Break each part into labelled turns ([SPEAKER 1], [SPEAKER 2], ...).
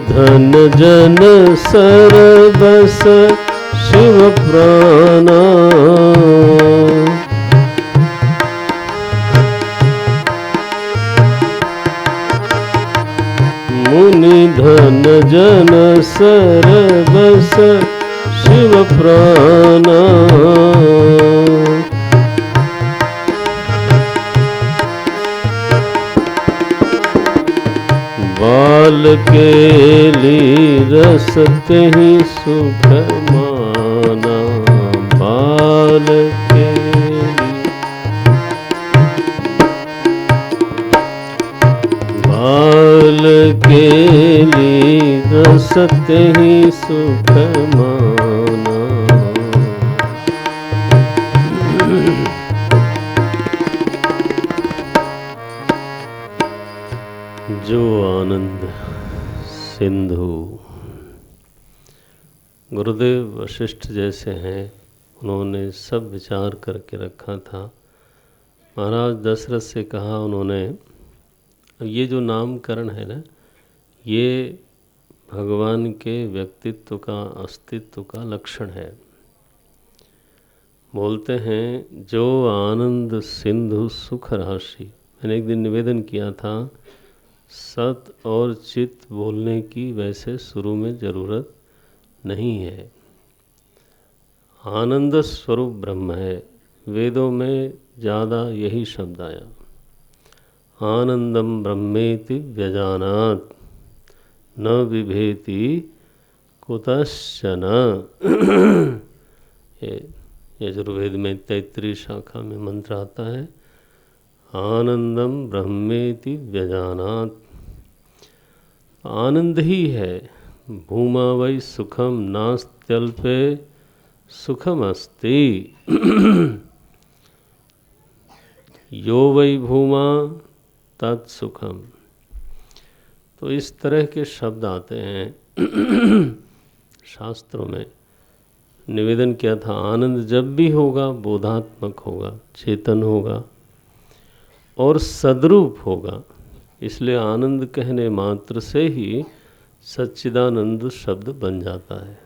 [SPEAKER 1] धन जन सरबस शिव प्राणा। मुनि धन जन सरबस शिव प्राणा। बाल केली रसत ही सुख माना। बाल केली रसत ही सुख माना। जो आनंद सिंधु। गुरुदेव वशिष्ठ जैसे हैं, उन्होंने सब विचार करके रखा था। महाराज दशरथ से कहा उन्होंने, ये जो नामकरण है ना, ये भगवान के व्यक्तित्व का, अस्तित्व का लक्षण है। बोलते हैं जो आनंद सिंधु सुख राशि। मैंने एक दिन निवेदन किया था, सत और चित बोलने की वैसे शुरू में ज़रूरत नहीं है। आनंद स्वरूप ब्रह्म है। वेदों में ज़्यादा यही शब्द आया, आनंदम ब्रह्मेति व्यजानात् न बिभेति कुतश्चन। यजुर्वेद में तैत्तिरीय शाखा में मंत्र आता है, आनंदम ब्रह्मेति व्यजानात्। आनंद ही है। भूमा वै सुखम नास्त्यल्पे सुखम अस्ति। यो वै भूमा तत्सुखम। तो इस तरह के शब्द आते हैं शास्त्रों में। निवेदन किया था, आनंद जब भी होगा बोधात्मक होगा, चेतन होगा और सद्रूप होगा। इसलिए आनंद कहने मात्र से ही सच्चिदानंद शब्द बन जाता है।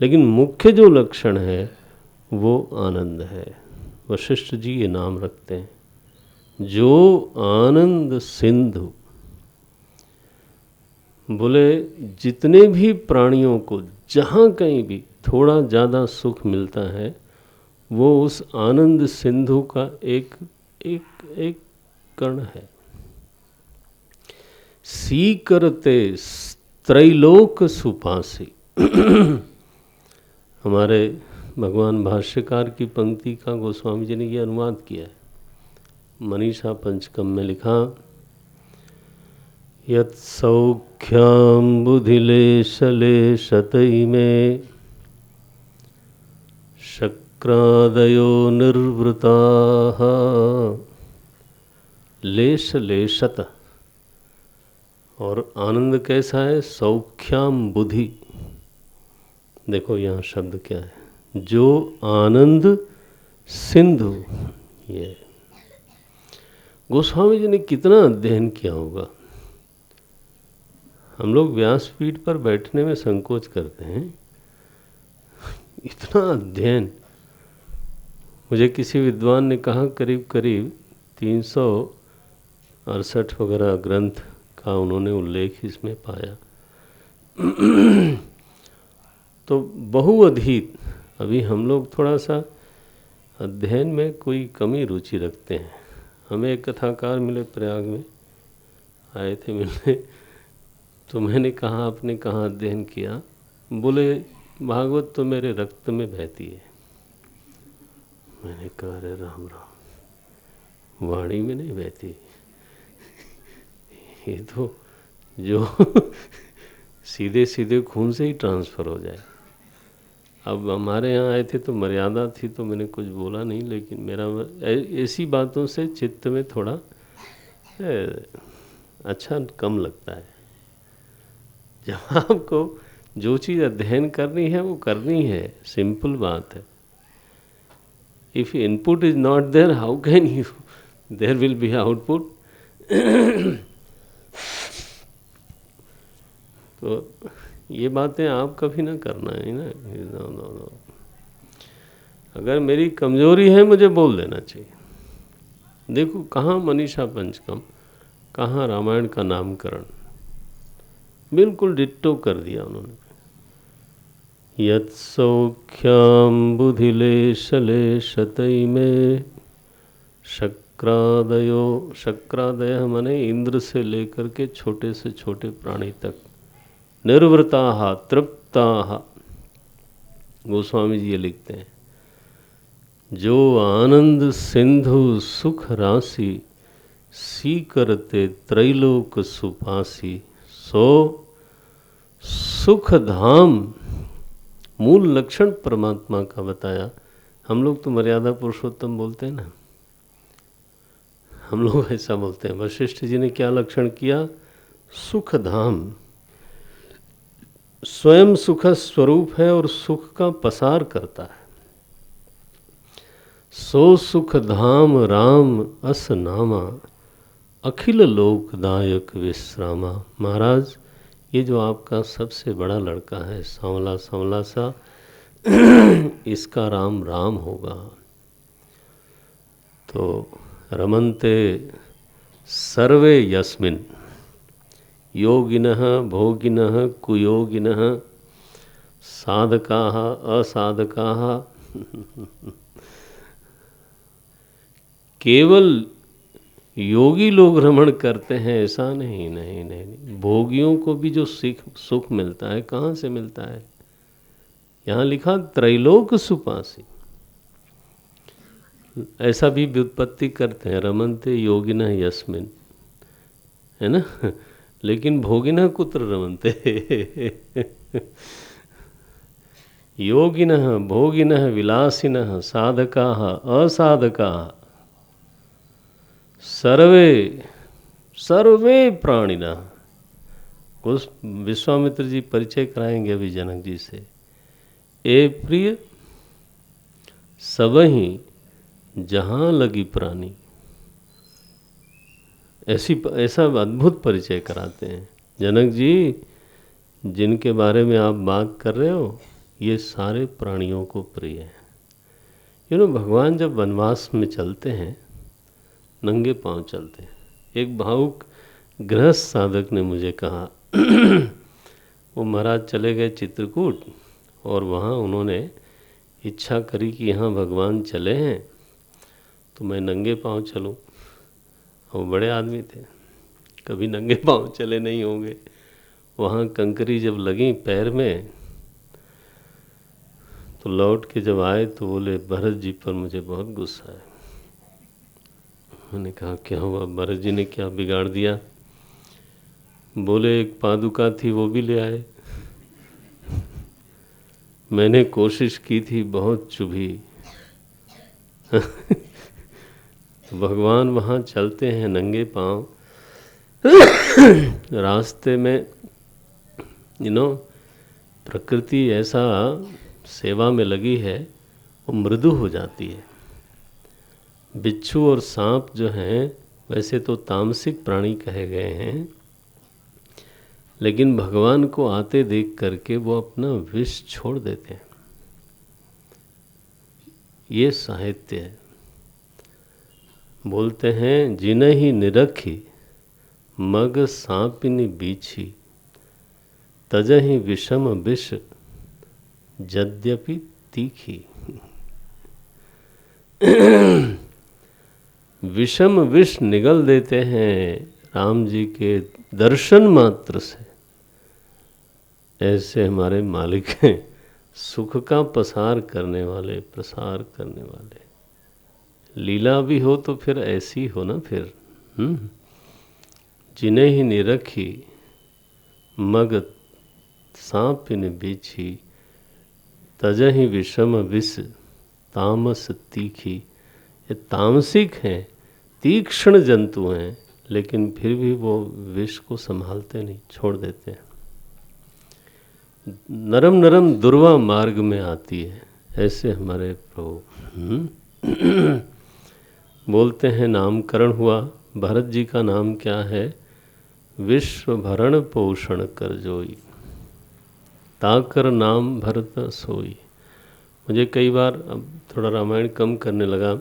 [SPEAKER 1] लेकिन मुख्य जो लक्षण है वो आनंद है। वशिष्ठ जी ये नाम रखते हैं, जो आनंद सिंधु। बोले जितने भी प्राणियों को जहाँ कहीं भी थोड़ा ज़्यादा सुख मिलता है, वो उस आनंद सिंधु का एक कण है। सी करते त्रैलोक सुपासी। हमारे भगवान भाष्यकार की पंक्ति का गोस्वामी जी ने ये अनुवाद किया है। मनीषा पंचकम में लिखा, यत् सौख्याम बुधिलेशलेशतै में शक्रादयो निर्वृताः। लेश लेशत। और आनंद कैसा है? सौख्याम बुधि। देखो यहाँ शब्द क्या है, जो आनंद सिंधु। ये गोस्वामी जी ने कितना अध्ययन किया होगा। हम लोग व्यासपीठ पर बैठने में संकोच करते हैं, इतना अध्ययन। मुझे किसी विद्वान ने कहा करीब करीब 368 वगैरह ग्रंथ का उन्होंने उल्लेख इसमें पाया। तो बहुअधीत। अभी हम लोग थोड़ा सा अध्ययन में कोई कमी रुचि रखते हैं। हमें एक कथाकार मिले, प्रयाग में आए थे मिलने। तो मैंने कहा, आपने कहाँ अध्ययन किया? बोले भागवत तो मेरे रक्त में बहती है। मैंने कहा अरे राम राम, वाणी में नहीं बहती, ये तो जो सीधे सीधे खून से ही ट्रांसफ़र हो जाए। अब हमारे यहाँ आए थे तो मर्यादा थी, तो मैंने कुछ बोला नहीं। लेकिन मेरा ऐसी बातों से चित्त में थोड़ा अच्छा कम लगता है। जब आपको जो चीज़ अध्ययन करनी है वो करनी है, सिंपल बात है। If input is not there, how can you there will be output. तो ये बातें आप कभी ना करना है ना। नो। अगर मेरी कमजोरी है मुझे बोल देना चाहिए। देखो कहाँ मनीषा पंचकम, कहाँ रामायण का नामकरण, बिल्कुल डिट्टो कर दिया उन्होंने। यत् सौख्याम बुधिलेशलेशतै में शक्रादय माने इंद्र से लेकर के छोटे से छोटे प्राणी तक, निर्वृताः तृप्ताः। गोस्वामी जी ये लिखते हैं, जो आनंद सिंधु सुख राशि सीकरते त्रैलोक सुपासी, सो सुख धाम। मूल लक्षण परमात्मा का बताया। हम लोग तो मर्यादा पुरुषोत्तम बोलते हैं ना, हम लोग ऐसा बोलते हैं। वशिष्ठ जी ने क्या लक्षण किया? सुख धाम। स्वयं सुख स्वरूप है और सुख का पसार करता है। सो सुख धाम राम अस नामा, अखिल लोकदायक विश्रामा। महाराज ये जो आपका सबसे बड़ा लड़का है, सांवला सांवला सा, इसका राम राम होगा। तो रमन्ते सर्वे यस्मिन्, योगिनः भोगिनः कुयोगिनः साधकाः असाधकाः। केवल योगी लोग भ्रमण करते हैं ऐसा नहीं, नहीं नहीं नहीं। भोगियों को भी जो सुख मिलता है, कहाँ से मिलता है? यहाँ लिखा त्रैलोक सुपासी। ऐसा भी व्युत्पत्ति करते हैं, रमन्ते योगिनः यस्मिन्, है ना। लेकिन भोगिनः कुत्र रमन्ते। योगिनः भोगिनः विलासिनः साधकाः असाधकाः सर्वे प्राणिनः। उस विश्वामित्र जी परिचय कराएंगे अभी जनक जी से। ए प्रिय सबही जहाँ लगी प्राणी, ऐसा अद्भुत परिचय कराते हैं। जनक जी जिनके बारे में आप बात कर रहे हो, ये सारे प्राणियों को प्रिय है। भगवान जब वनवास में चलते हैं, नंगे पांव चलते हैं। एक भावुक गृहस्थ साधक ने मुझे कहा, वो महाराज चले गए चित्रकूट, और वहाँ उन्होंने इच्छा करी कि यहाँ भगवान चले हैं तो मैं नंगे पांव चलूँ। वो बड़े आदमी थे, कभी नंगे पांव चले नहीं होंगे। वहाँ कंकरी जब लगी पैर में, तो लौट के जब आए तो बोले, भरत जी पर मुझे बहुत गुस्सा है। मैंने कहा क्या हुआ? भरत जी ने क्या बिगाड़ दिया? बोले एक पादुका थी वो भी ले आए। मैंने कोशिश की थी, बहुत चुभी। भगवान वहाँ चलते हैं नंगे पांव, रास्ते में प्रकृति ऐसा सेवा में लगी है, वो मृदु हो जाती है। बिच्छू और सांप जो हैं वैसे तो तामसिक प्राणी कहे गए हैं, लेकिन भगवान को आते देख करके वो अपना विष छोड़ देते हैं। ये साहित्य है। बोलते हैं, जिनहि निरखी मग सांपिनी बीछी, तजहि विषम विष यद्यपि तीखी। विषम विष निगल देते हैं राम जी के दर्शन मात्र से। ऐसे हमारे मालिक हैं, सुख का प्रसार करने वाले। लीला भी हो तो फिर ऐसी हो ना फिर। जिन्हें ही निरखी मग सांपिन बीछी, तजहि विषम विष तामस तीखी। ये तामसिक हैं, तीक्ष्ण जंतु हैं, लेकिन फिर भी वो विष को संभालते नहीं, छोड़ देते हैं। नरम नरम दुर्वा मार्ग में आती है, ऐसे हमारे प्रभु। बोलते हैं नामकरण हुआ। भरत जी का नाम क्या है? विश्व भरण पोषण कर जोई। ताकर नाम भरत सोई। मुझे कई बार, अब थोड़ा रामायण कम करने लगा,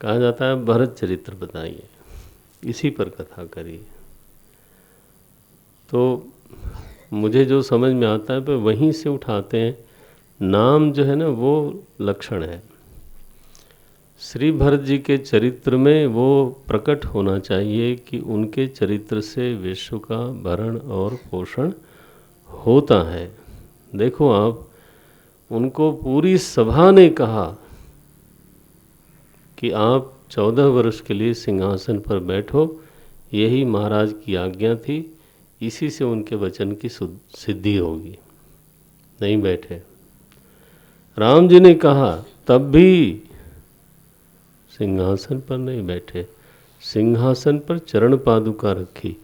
[SPEAKER 1] कहा जाता है भरत चरित्र बताइए, इसी पर कथा करिए। तो मुझे जो समझ में आता है पर वहीं से उठाते हैं। नाम जो है ना वो लक्षण है। श्री भरत जी के चरित्र में वो प्रकट होना चाहिए कि उनके चरित्र से विश्व का भरण और पोषण होता है। देखो आप, उनको पूरी सभा ने कहा कि आप 14 वर्ष के लिए सिंहासन पर बैठो, यही महाराज की आज्ञा थी, इसी से उनके वचन की सिद्धि होगी। नहीं बैठे। राम जी ने कहा तब भी सिंहासन पर नहीं बैठे, सिंहासन पर चरण पादुका रखी,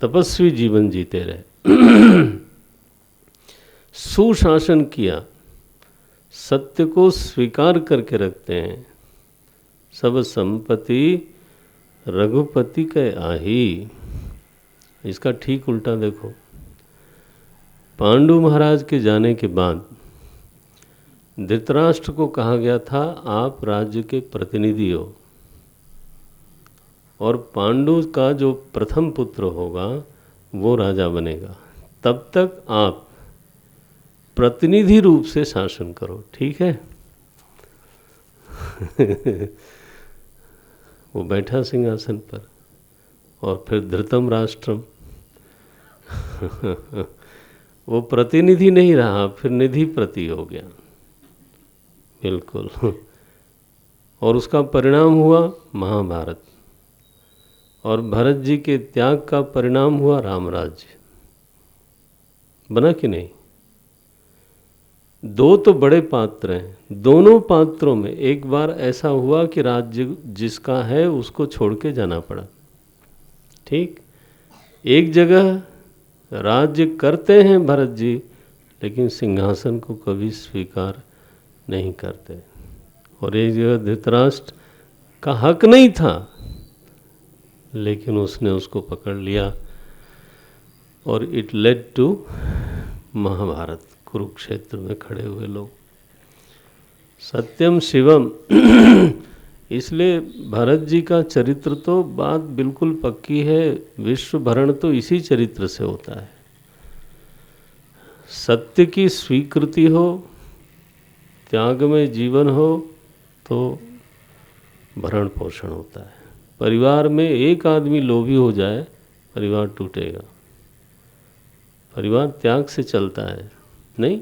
[SPEAKER 1] तपस्वी जीवन जीते रहे। सुशासन किया, सत्य को स्वीकार करके रखते हैं। सब संपत्ति रघुपति के आही। इसका ठीक उल्टा देखो, पांडु महाराज के जाने के बाद धृतराष्ट्र को कहा गया था आप राज्य के प्रतिनिधि हो, और पांडु का जो प्रथम पुत्र होगा वो राजा बनेगा, तब तक आप प्रतिनिधि रूप से शासन करो, ठीक है। वो बैठा सिंहासन पर, और फिर धृतम राष्ट्रम वो प्रतिनिधि नहीं रहा, फिर निधि प्रति हो गया, बिल्कुल। और उसका परिणाम हुआ महाभारत, और भरत जी के त्याग का परिणाम हुआ रामराज्य। बना कि नहीं? दो तो बड़े पात्र हैं, दोनों पात्रों में एक बार ऐसा हुआ कि राज्य जिसका है उसको छोड़ के जाना पड़ा, ठीक। एक जगह राज्य करते हैं भरत जी, लेकिन सिंहासन को कभी स्वीकार नहीं करते। और एक जगह धृतराष्ट्र का हक नहीं था, लेकिन उसने उसको पकड़ लिया, और it led to Mahabharat. Kurukshetra में खड़े हुए लोग, सत्यम शिवम। इसलिए भरत जी का चरित्र तो बात बिल्कुल पक्की है, विश्व भरण तो इसी चरित्र से होता है। सत्य की स्वीकृति हो, त्याग में जीवन हो, तो भरण पोषण होता है। परिवार में एक आदमी लोभी हो जाए, परिवार टूटेगा। परिवार त्याग से चलता है, नहीं।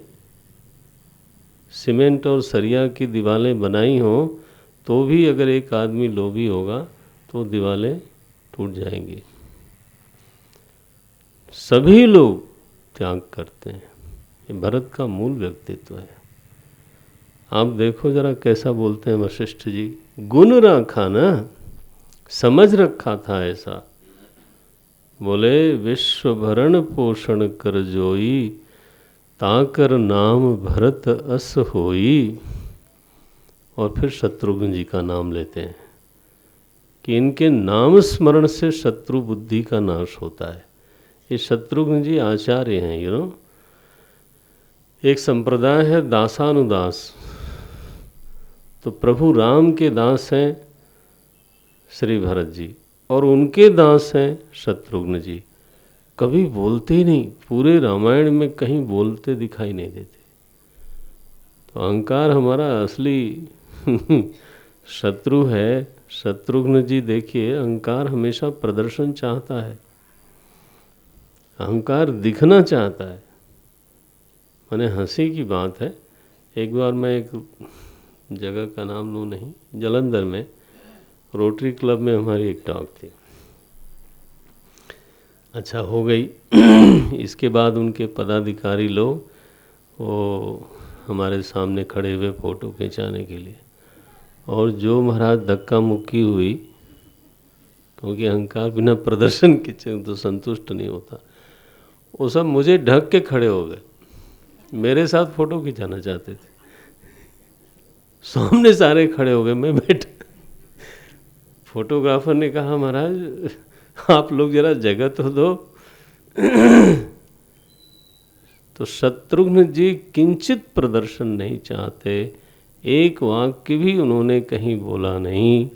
[SPEAKER 1] सीमेंट और सरिया की दीवारें बनाई हों तो भी अगर एक आदमी लोभी होगा तो दीवारें टूट जाएंगी। सभी लोग त्याग करते हैं, ये भरत का मूल व्यक्तित्व है। आप देखो जरा कैसा बोलते हैं वशिष्ठ जी, गुण रखा ना, समझ रखा था ऐसा। बोले विश्व भरण पोषण कर जोई, ताकर नाम भरत अस होई। और फिर शत्रुघ्न जी का नाम लेते हैं कि इनके नाम स्मरण से शत्रु बुद्धि का नाश होता है। ये शत्रुघ्न जी आचार्य हैं, यू नो। एक संप्रदाय है दासानुदास, तो प्रभु राम के दास हैं श्री भरत जी, और उनके दास हैं शत्रुघ्न जी। कभी बोलते ही नहीं, पूरे रामायण में कहीं बोलते दिखाई नहीं देते। तो अहंकार हमारा असली शत्रु है। शत्रुघ्न जी देखिए, अहंकार हमेशा प्रदर्शन चाहता है, अहंकार दिखना चाहता है। माने हंसी की बात है, एक बार मैं एक जगह का नाम लूँ नहीं, जालंधर में रोटरी क्लब में हमारी एक टॉक थी। अच्छा हो गई। इसके बाद उनके पदाधिकारी लोग वो हमारे सामने खड़े हुए फ़ोटो खिंचाने के लिए, और जो महाराज धक्का मुक्की हुई, क्योंकि अहंकार बिना प्रदर्शन के तो संतुष्ट नहीं होता, वो सब मुझे ढक के खड़े हो गए, मेरे साथ फ़ोटो खिंचाना चाहते थे। सामने सारे खड़े हो गए, मैं बैठा। फोटोग्राफर ने कहा महाराज आप लोग जरा जगह तो दो। तो शत्रुघ्न जी किंचित प्रदर्शन नहीं चाहते, एक वाक्य भी उन्होंने कहीं बोला नहीं।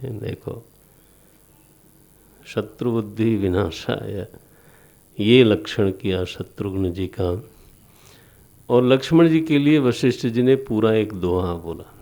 [SPEAKER 1] देखो, शत्रु बुद्धि विनाशाय, ये लक्षण किया शत्रुघ्न जी का। और लक्ष्मण जी के लिए वशिष्ठ जी ने पूरा एक दोहा बोला।